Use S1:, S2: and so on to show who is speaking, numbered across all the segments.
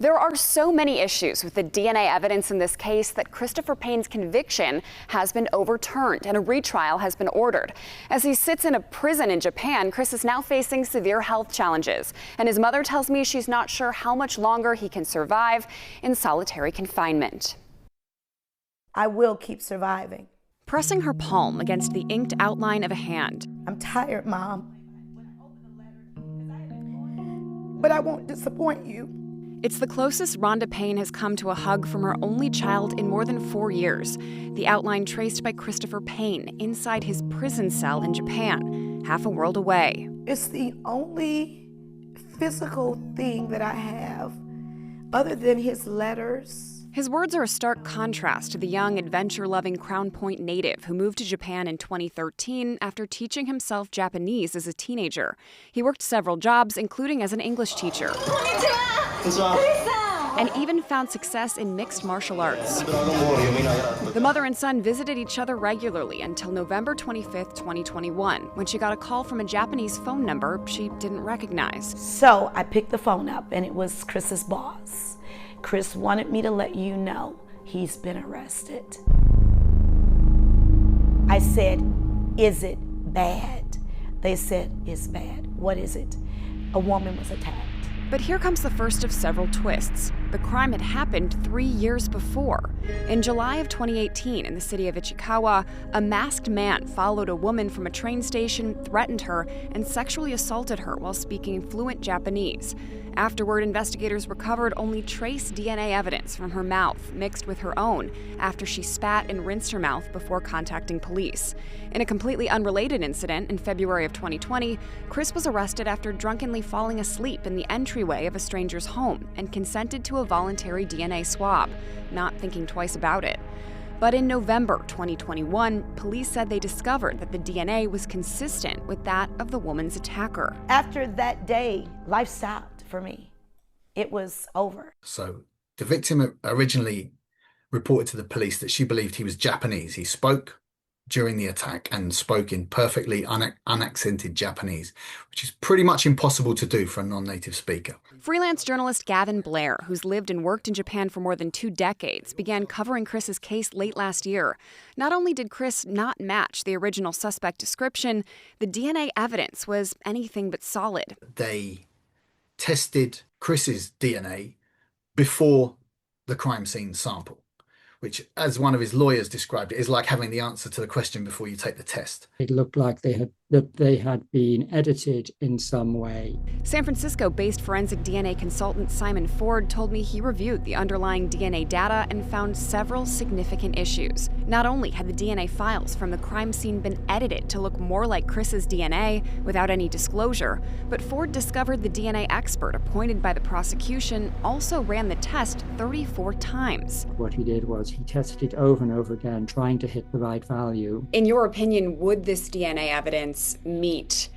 S1: There are so many issues with the DNA evidence in this case that Christopher Payne's conviction has been overturned and a retrial has been ordered. As he sits in a prison in Japan, Chris is now facing severe health challenges, and his mother tells me she's not sure how much longer he can survive in solitary confinement.
S2: I will keep surviving.
S1: Pressing her palm against the inked outline of a hand.
S2: I'm tired, Mom. But I won't disappoint you.
S1: It's the closest Rhonda Payne has come to a hug from her only child in more than 4 years. The outline traced by Christopher Payne inside his prison cell in Japan, half a world away.
S2: It's the only physical thing that I have other than his letters.
S1: His words are a stark contrast to the young, adventure-loving Crown Point native who moved to Japan in 2013 after teaching himself Japanese as a teenager. He worked several jobs, including as an English teacher. And even found success in mixed martial arts. The mother and son visited each other regularly until November 25th, 2021, when she got a call from a Japanese phone number she didn't recognize.
S2: So I picked the phone up, and it was Chris's boss. Chris wanted me to let you know he's been arrested. I said, is it bad? They said, it's bad. What is it? A woman was attacked.
S1: But here comes the first of several twists. The crime had happened 3 years before. In July of 2018, in the city of Ichikawa, a masked man followed a woman from a train station, threatened her, and sexually assaulted her while speaking fluent Japanese. Afterward, investigators recovered only trace DNA evidence from her mouth mixed with her own after she spat and rinsed her mouth before contacting police. In a completely unrelated incident in February of 2020, Chris was arrested after drunkenly falling asleep in the entryway of a stranger's home and consented to a voluntary DNA swab, not thinking twice about it. But in November 2021, police said they discovered that the DNA was consistent with that of the woman's attacker.
S2: After that day, life stopped for me. It was over.
S3: So the victim originally reported to the police that she believed he was Japanese. He spoke during the attack and spoke in perfectly unaccented Japanese, which is pretty much impossible to do for a non-native speaker.
S1: Freelance journalist Gavin Blair, who's lived and worked in Japan for more than 2 decades, began covering Chris's case late last year. Not only did Chris not match the original suspect description, the DNA evidence was anything but solid.
S3: They tested Chris's DNA before the crime scene sample, which, as one of his lawyers described it, is like having the answer to the question before you take the test.
S4: It looked like they had been edited in some way.
S1: San Francisco-based forensic DNA consultant Simon Ford told me he reviewed the underlying DNA data and found several significant issues. Not only had the DNA files from the crime scene been edited to look more like Chris's DNA without any disclosure, but Ford discovered the DNA expert appointed by the prosecution also ran the test 34 times.
S4: What he did was he tested it over and over again, trying to hit the right value.
S1: In your opinion, would this DNA evidence meet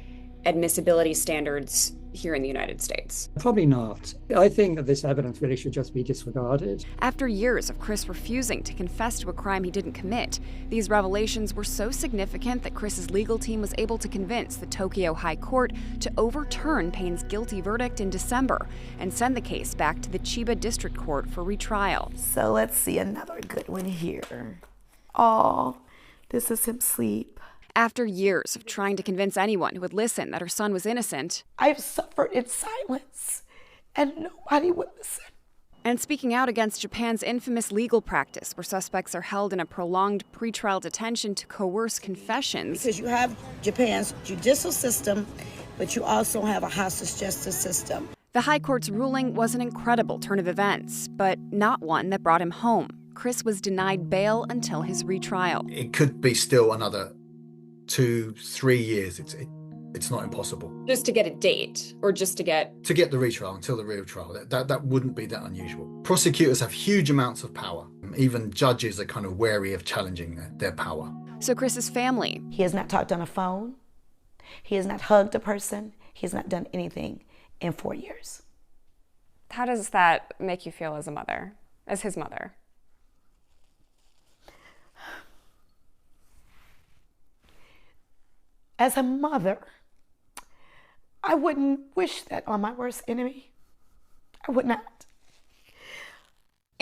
S1: admissibility standards here in the United States?
S4: Probably not. I think that this evidence really should just be disregarded.
S1: After years of Chris refusing to confess to a crime he didn't commit, these revelations were so significant that Chris's legal team was able to convince the Tokyo High Court to overturn Payne's guilty verdict in December and send the case back to the Chiba District Court for retrial.
S2: So let's see another good one here. Oh, this is him sleep.
S1: After years of trying to convince anyone who would listen that her son was innocent,
S2: I've suffered in silence, and nobody would listen.
S1: And speaking out against Japan's infamous legal practice where suspects are held in a prolonged pretrial detention to coerce confessions.
S2: Because you have Japan's judicial system, but you also have a hostage justice system.
S1: The High Court's ruling was an incredible turn of events, but not one that brought him home. Chris was denied bail until his retrial.
S3: It could be still another 2-3 years. It's not impossible.
S1: Just to get a date, or just to get
S3: the retrial until the real trial. That wouldn't be that unusual. Prosecutors have huge amounts of power. Even judges are kind of wary of challenging their power.
S1: So Chris's family.
S2: He has not talked on a phone. He has not hugged a person. He has not done anything in 4 years.
S1: How does that make you feel as a mother, as his mother?
S2: As a mother, I wouldn't wish that on my worst enemy. I would not.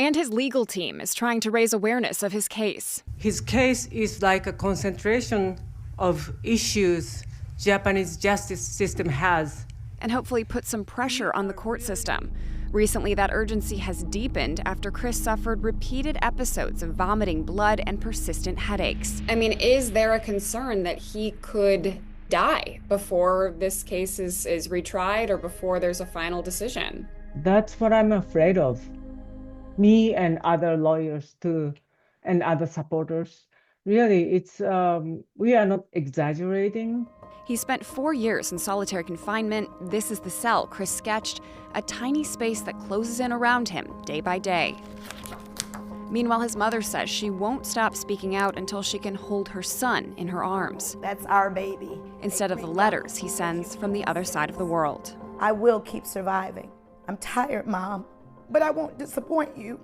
S1: And his legal team is trying to raise awareness of his case.
S5: His case is like a concentration of issues Japanese justice system has.
S1: And hopefully put some pressure on the court system. Recently, that urgency has deepened after Chris suffered repeated episodes of vomiting blood and persistent headaches. I mean, is there a concern that he could die before this case is retried or before there's a final decision?
S5: That's what I'm afraid of. Me and other lawyers too, and other supporters. Really, it's we are not exaggerating.
S1: He spent 4 years in solitary confinement. This is the cell Chris sketched, a tiny space that closes in around him day by day. Meanwhile, his mother says she won't stop speaking out until she can hold her son in her arms.
S2: That's our baby.
S1: Instead of the letters he sends from the other side of the world.
S2: I will keep surviving. I'm tired, Mom, but I won't disappoint you.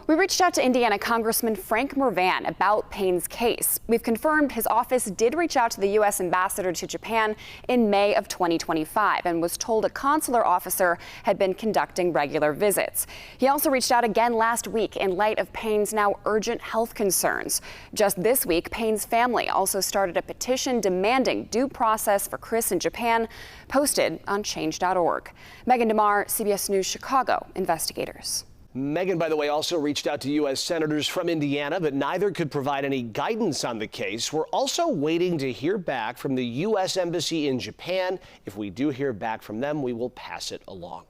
S1: We reached out to Indiana Congressman Frank Mervan about Payne's case. We've confirmed his office did reach out to the U.S. ambassador to Japan in May of 2025 and was told a consular officer had been conducting regular visits. He also reached out again last week in light of Payne's now urgent health concerns. Just this week, Payne's family also started a petition demanding due process for Chris in Japan, posted on change.org. Megan DeMar, CBS News Chicago, investigators.
S6: Megan, by the way, also reached out to U.S. senators from Indiana, but neither could provide any guidance on the case. We're also waiting to hear back from the U.S. Embassy in Japan. If we do hear back from them, we will pass it along.